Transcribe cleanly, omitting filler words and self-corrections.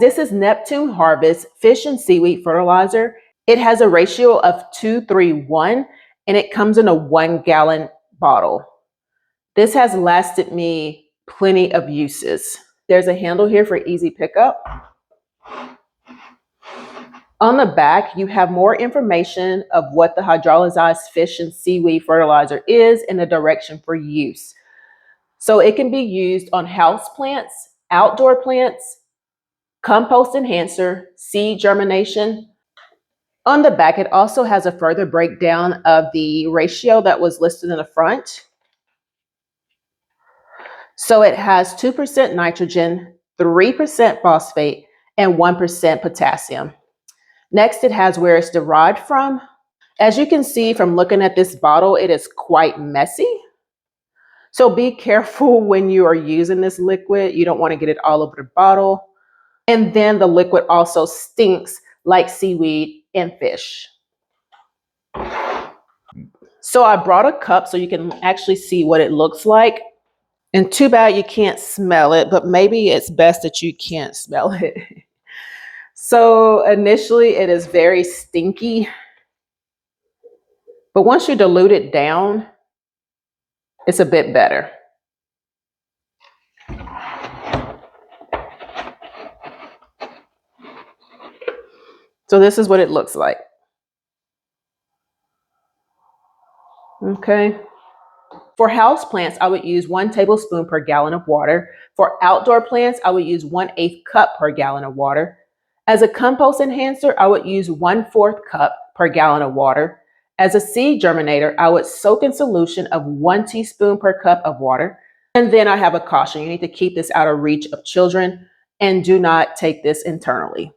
This is Neptune Harvest Fish and Seaweed Fertilizer. It has a ratio of 2:1, and it comes in a 1-gallon bottle. This has lasted me plenty of uses. There's a handle here for easy pickup. On the back, you have more information of what the hydrolyzed fish and seaweed fertilizer is and the direction for use. So it can be used on house plants, outdoor plants, compost enhancer, seed germination. On the back, it also has a further breakdown of the ratio that was listed in the front. So it has 2% nitrogen, 3% phosphate, and 1% potassium. Next, it has where it's derived from. As you can see from looking at this bottle, it is quite messy. So be careful when you are using this liquid. You don't want to get it all over the bottle. And then the liquid also stinks like seaweed and fish. So I brought a cup so you can actually see what it looks like. And too bad you can't smell it, but maybe it's best that you can't smell it. So initially it is very stinky, but once you dilute it down, it's a bit better. So this is what it looks like. Okay. For house plants, I would use 1 tablespoon per gallon of water. For outdoor plants, I would use 1/8 cup per gallon of water. As a compost enhancer, I would use 1/4 cup per gallon of water. As a seed germinator, I would soak in solution of 1 teaspoon per cup of water. And then I have a caution. You need to keep this out of reach of children and do not take this internally.